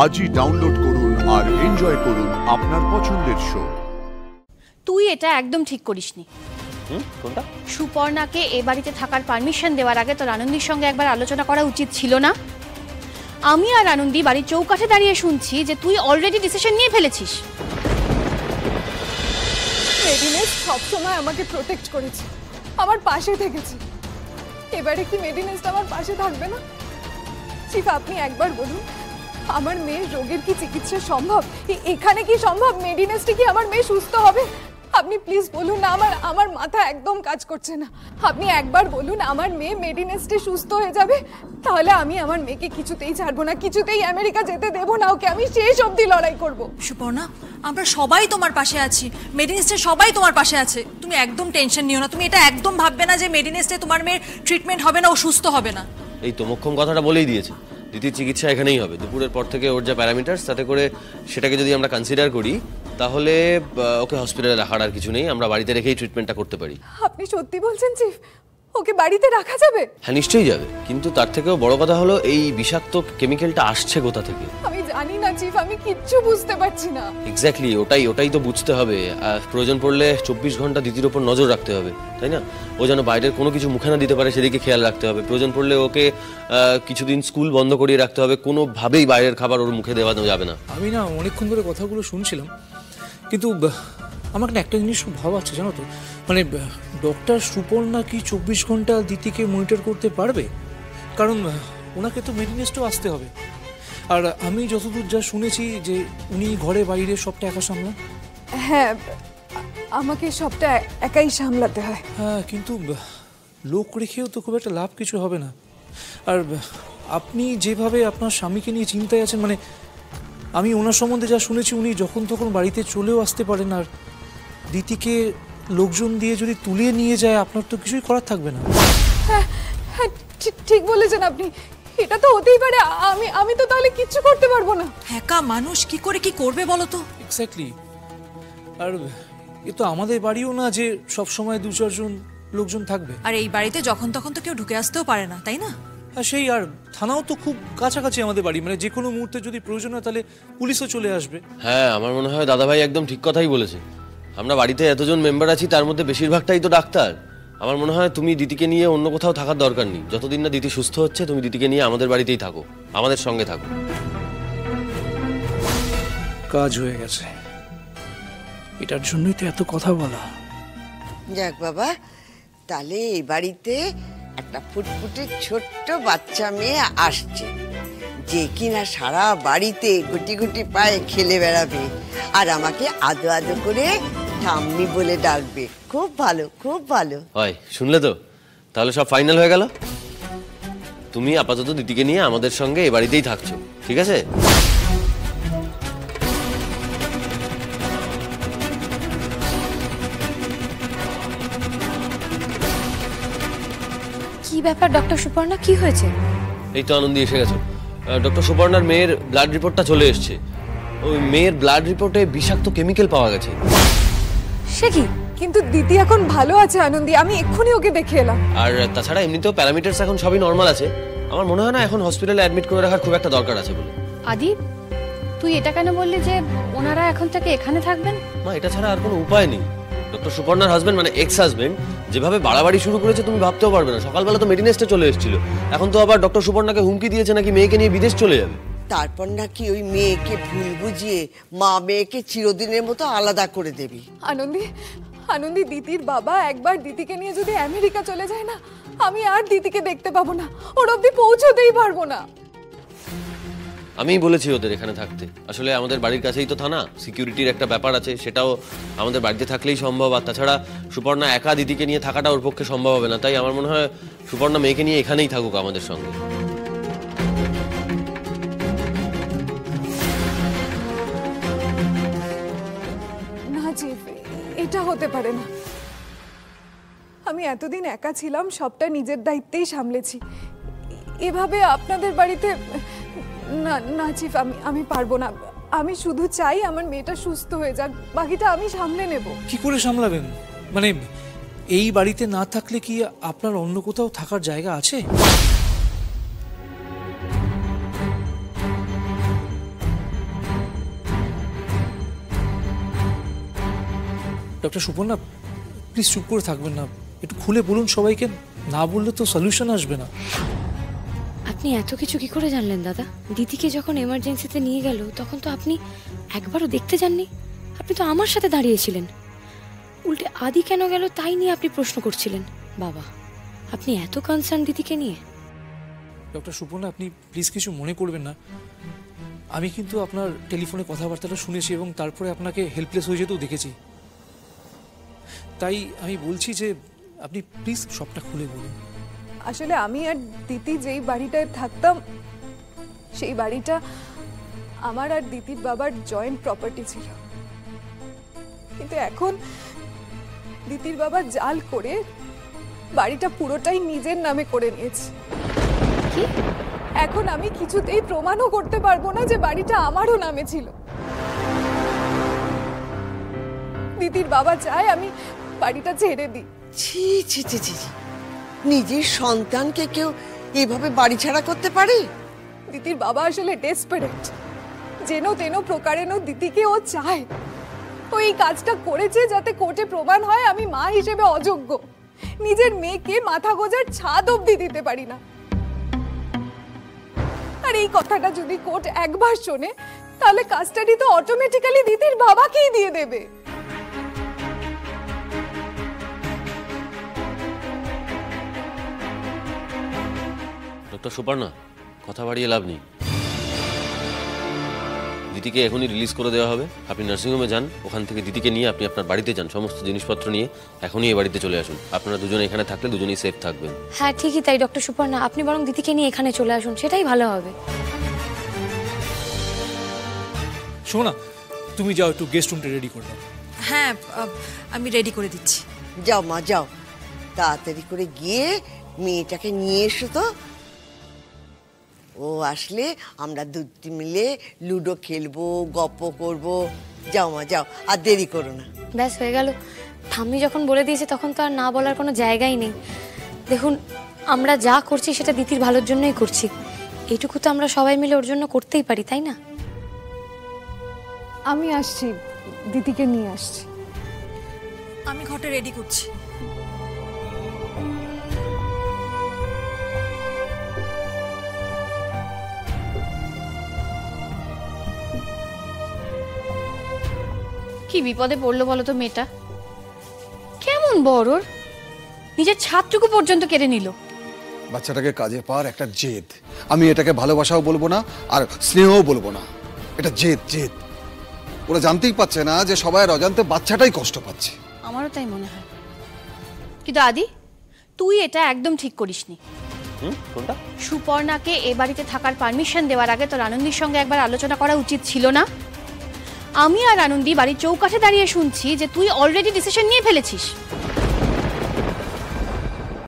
আজই ডাউনলোড করুন আর এনজয় করুন আপনার পছন্দের শো। তুই এটা একদম ঠিক করিসনি। কোনটা? সুপর্ণাকে এ বাড়িতে থাকার পারমিশন দেওয়ার আগে তোর আনন্দীর সঙ্গে একবার আলোচনা করা উচিত ছিল না? আমি আর আনন্দী বাড়ির চৌকাঠে দাঁড়িয়ে শুনছি যে তুই অলরেডি ডিসিশন নিয়ে ফেলেছিস। মেডিনেস সবসময় আমাকে প্রোটেক্ট করেছে, আমার পাশে থেকেছে। এবারে কি মেডিনেসটা আমার পাশে থাকবে না? চিফ, আপনি একবার বলুন, আমার মেয়ের রোগের কি চিকিৎসা সম্ভব? এখানে কি সম্ভব? মেডিনেসটি কি আমার মেয়ে সুস্থ হবে? আপনি প্লিজ বলুন না, আমার মাথা একদম কাজ করছে না। আপনি একবার বলুন আমার মেয়ে মেডিনেসটি সুস্থ হয়ে যাবে, তাহলে আমি আমার মেয়েকে কিছুতেই ছাড়বো না, কিছুতেই আমেরিকা যেতে দেবো না ওকে। আমি শেষ অবধি লড়াই করব। সুপর্ণা, আমরা সবাই তোমার পাশে আছি, মেডিনেস্টে সবাই তোমার পাশে আছে। তুমি একদম টেনশন নিও না, তুমি এটা একদম ভাববে না যে মেডিনেস্টে তোমার মেয়ের ট্রিটমেন্ট হবে না, ও সুস্থ হবে না। এই তো মোক্ষম কথাটা বলেই দিয়েছে, দিদির চিকিৎসা এখানেই হবে। দুপুরের পর থেকে ওর যা প্যারামিটার্স, তাতে করে সেটাকে যদি আমরা কনসিডার করি তাহলে ওকে হসপিটালে রাখার আর কিছু নেই, আমরা বাড়িতে রেখেই ট্রিটমেন্টটা করতে পারি। আপনি সত্যি বলছেন চিফ? ওকে বাড়িতে রাখা যাবে? হ্যাঁ, নিশ্চয়ই যাবে, কিন্তু তার থেকেও বড় কথা হলো এই বিষাক্ত কেমিক্যালটা আসছে কোথা থেকে। আমি জানি না চিফ, আমি কিচ্ছু বুঝতে পারছি না। এক্স্যাক্টলি, ওটাই তো বুঝতে হবে। প্রয়োজন পড়লে 24 ঘন্টা দিদির ওপর নজর রাখতে হবে, তাই না? ও যেন বাইরের কোনো কিছু মুখে না দিতে পারে সেদিকে খেয়াল রাখতে হবে। প্রয়োজন পড়লে ওকে কিছুদিন স্কুল বন্ধ করিয়ে রাখতে হবে, কোনোভাবেই বাইরের খাবার ওর মুখে দেওয়া যাবে না। আমি না অনেকক্ষণ ধরে কথাগুলো শুনছিলাম, কিন্তু আমাকে একটা জিনিস খুব ভালো আছে, জানো তো, মানে ডক্টর সুপর্ণা কি 24 ঘন্টা দিতিকে মনিটর করতে পারবে? কারণ ওনাকে তো মেডিনেস্টও আসতে হবে, আর আমি যতদূর যা শুনেছি যে উনি ঘরে বাইরে সবটা একা সামলান। হ্যাঁ, আমাকে সবটা একাই সামলাতে হয়। হ্যাঁ, কিন্তু লোক রেখেও তো খুব একটা লাভ কিছু হবে না। আর আপনি যেভাবে আপনার স্বামীকে নিয়ে চিন্তায় আছেন, মানে আমি ওনার সম্বন্ধে যা শুনেছি, উনি যখন তখন বাড়িতে চলেও আসতে পারেন, আর দিতিকে লোকজন দিয়ে যদি তুলিয়ে নিয়ে যায় আপনার তো কিছুই করার থাকবে না। হ্যাঁ হ্যাঁ, ঠিক বলেছেন আপনি, এটা তো হতেই পারে। আমি তো তাহলে কিচ্ছু করতে পারবো না। একা মানুষ কি করে কি করবে বলো তো? এক্স্যাক্টলি। আর এ তো আমাদের বাড়িও না যে সব সময় 2-4 লোকজন থাকবে। আর এই বাড়িতে যখন তখন তো কেউ ঢুকে আসতেও পারে না, তাই না? আর সেই, আর থানাও তো খুব কাছাকাছি আমাদের বাড়ি, মানে যে কোনো মুহূর্তে যদি প্রয়োজন হয় তাহলে পুলিশও চলে আসবে। হ্যাঁ, আমার মনে হয় দাদাভাই একদম ঠিক কথাই বলেছে। আমরা বাড়িতে এতজন মেম্বার আছি, তার মধ্যে বেশিরভাগটাই তো ডাক্তার। আমার মনে হয় তুমি দিদিকে নিয়ে অন্য কোথাও থাকার দরকার নেই। যতদিন না দিদি সুস্থ হচ্ছে, তুমি দিদিকে নিয়ে আমাদের বাড়িতেই থাকো, আমাদের সঙ্গে থাকো। কাজ হয়ে গেছে, এটার জন্যই তো এত কথা বলা। যাক বাবা, তাহলে এই বাড়িতে একটা ফুটফুটে ছোট্ট বাচ্চা মেয়ে আসছে, যে কিনা সারা বাড়িতে গুটি গুটি পায়ে খেলে বেড়াবে, আর আমাকে আদো আদো করে ঠাম্মি বলে ডাকবে। খুব ভালো, খুব ভালো হয়। শুনলে তো, তাহলে সব ফাইনাল হয়ে গেল। তুমি আপাতত দিদিকে নিয়ে আমাদের সঙ্গে এই বাড়িতেই থাকছো, ঠিক আছে? কি ব্যাপার ডক্টর সুপর্ণা, কি হয়েছে? এই তো আনন্দি এসে গেছে। ডক্টর সুপর্ণার মেয়ের ব্লাড রিপোর্টটা চলে এসছে। ওই মেয়ের ব্লাড রিপোর্টে বিষাক্ত কেমিক্যাল পাওয়া গেছে। সে কি? কিন্তু দিদি এখন ভালো আছে আনন্দি, আমি এক্ষুনি ওকে দেখে এলাম। আর তাছাড়া এমনিতেও প্যারামিটারস এখন সবই নর্মাল আছে। আমার মনে হয় না এখন হসপিটালে অ্যাডমিট করে রাখার খুব একটা দরকার আছে বলে। আদি, তুই এটা কেন বললি যে ওনারা এখন থেকে এখানে থাকবেন? মা, এটা ছাড়া আর কোনো উপায় নেই। ডক্টর সুপর্ণার হাজবেন্ড, মানে এক্স হাজবেন্ড, যেভাবে বাড়াবাড়ি শুরু করেছে তুমি ভাবতেও পারবে না। সকালবেলা তো মেডিনেস্টে চলে এসেছিল, এখন তো আবার ডক্টর সুপর্ণাকে হুমকি দিয়েছে নাকি মেয়েকে নিয়ে বিদেশ চলে যাবে। তারপর নাকি ওই মেয়েকে ভুল বুঝিয়ে মা মেয়েকে চিরদিনের মতো আলাদা করে দেবে। আনন্দি, দিদির বাবা একবার দিদিকে নিয়ে যদি আমেরিকা চলে যায় না, আমি আর দিদিকে দেখতে পাবো না, ওর অব্দি পৌঁছতেই পারবো না। আমিই বলেছি ওদের এখানে থাকতে। আসলে আমাদের বাড়ির কাছেই তো থানা, সিকিউরিটির একটা ব্যাপার আছে, সেটাও আমাদের বাড়িতে থাকলেই সম্ভব। আর তাছাড়া সুপর্ণা একা দিদিকে নিয়ে থাকাটা ওর পক্ষে সম্ভব হবে না। তাই আমার মনে হয় সুপর্ণা মেয়েকে নিয়ে এখানেই থাকুক আমাদের সঙ্গে। না চিফ, এটা হতে পারে না। আমি এতদিন একা ছিলাম, সবটা নিজের দায়িত্বেই সামলেছি। এভাবে আপনাদের বাড়িতে না না চিফ, আমি পারবো না। আমি শুধু চাই আমার মেয়েটা সুস্থ হয়ে যাক, বাকিটা আমি সামলে নেব। কি করে সামলাবেন? মানে এই বাড়িতে না থাকলে কি আপনার অন্য কোথাও থাকার জায়গা আছে? ডক্টর সুপর্ণা, প্লিজ চুপ করে থাকবেন না, একটু খুলে বলুন সবাইকে, না বললে তো সলিউশন আসবে না। আপনি এত কিছু কি করে জানলেন দাদা? দিদিকে যখন এমার্জেন্সিতে নিয়ে গেল তখন তো আপনি একবারও দেখতে যাননি, আপনি তো আমার সাথে দাঁড়িয়েছিলেন। উল্টে আদি কেন গেল তাই নিয়ে আপনি প্রশ্ন করছিলেন। বাবা, আপনি এত কনসার্ন দিদিকে নিয়ে? ডক্টর সুপর্ণা, আপনি প্লিজ কিছু মনে করবেন না। আমি কিন্তু আপনার টেলিফোনে কথাবার্তাটা শুনেছি এবং তারপরে আপনাকে হেল্পলেস হয়ে যেতেও দেখেছি। তাই আমি বলছি যে আপনি প্লিজ সবটা খুলে বলুন। আসলে আমি আর দিদি যেই বাড়িটায় থাকতাম সেই বাড়িটা আমার আর দিদির বাবার জয়েন্ট প্রপার্টি ছিল, কিন্তু এখন দিদির বাবা জাল করে বাড়িটা পুরোটাই নিজের নামে করে নিয়েছে। এখন আমি কিছুতেই প্রমাণও করতে পারবো না যে বাড়িটা আমারও নামে ছিল। দিদির বাবা চায় আমি বাড়িটা ছেড়ে দিই। ছি ছি ছি ছি ছি। নিজের সন্তানকে কেউ এভাবে বাড়ি ছাড়া করতে পারে? দিদির বাবা আসলে ডেসপারেট, যেন তেন প্রকারেণ দিদিকে ও চায়। ও এই কাজটা করেছে যাতে কোর্টে প্রমাণ হয় আমি মা হিসেবে অযোগ্য, নিজের মেয়েকে মাথা গোজার ছাদ অবধি দিতে পারি না। আর এই কথাটা যদি কোর্ট একবার শোনে তাহলে কাস্টাডি তো অটোমেটিক্যালি দিদির বাবাকেই দিয়ে দেবে। ডক্টর সুপর্ণা, কথা বাড়িয়ে লাভ নেই। দিদিকে এখনই রিলিজ করে দেওয়া হবে। আপনি নার্সিংহোমে যান, ওখান থেকে দিদিকে নিয়ে আপনি আপনার বাড়িতে যান, সমস্ত জিনিসপত্র নিয়ে এখনই এই বাড়িতে চলে আসুন। আপনারা দুজনে এখানে থাকলে দুজনেই সেফ থাকবেন। হ্যাঁ ঠিকই তাই ডক্টর সুপর্ণা, আপনি বরং দিদিকে নিয়ে এখানে চলে আসুন, সেটাই ভালো হবে। শোনা, তুমি যাও একটু গেস্ট রুমটা রেডি করে দাও। হ্যাঁ, আমি রেডি করে দিচ্ছি। যাও মা যাও, তাড়াতাড়ি করে গিয়ে মেয়েটাকে নিয়ে এসো তো। ও আসলে আমরা দুটি মিলে লুডো খেলবো, গপ্প করব। যাও মা যাও, আর দেরি করো না। ব্যাস হয়ে গেল। ঠাম্মি যখন বলে দিয়েছে তখন তো আর না বলার কোনো জায়গাই নেই। দেখুন, আমরা যা করছি সেটা দিদির ভালোর জন্যই করছি। এইটুকু তো আমরা সবাই মিলে ওর জন্য করতেই পারি, তাই না? আমি আসছি, দিদিকে নিয়ে আসছি। আমি ঘরটা রেডি করছি। কি বিপদে পড়লো বলো তো মেয়েটা? কেমন বড়, ওর নিজের ছাদটুকু পর্যন্ত কেড়ে নিল। বাচ্চাটাকে কাজে পাওয়ার একটা জেদ। আমি এটাকে ভালোবাসাও বলবো না আর স্নেহও বলবো না, এটা জেদ জেদ। ওরা জানতেই পারছে না যে সবাই অজান্তে বাচ্চাটাই কষ্ট পাচ্ছে। আমারও তাই মনে হয়। কিন্তু আদি, তুই এটা একদম ঠিক করিসনি। কোনটা? সুপর্ণাকে এ বাড়িতে থাকার পারমিশন দেওয়ার আগে তোর আনন্দীর সঙ্গে একবার আলোচনা করা উচিত ছিল না? আমি আর আনন্দী বাড়ির চৌকাঠে দাঁড়িয়ে শুনছি যে তুই অলরেডি ডিসিশন নিয়ে ফেলেছিস।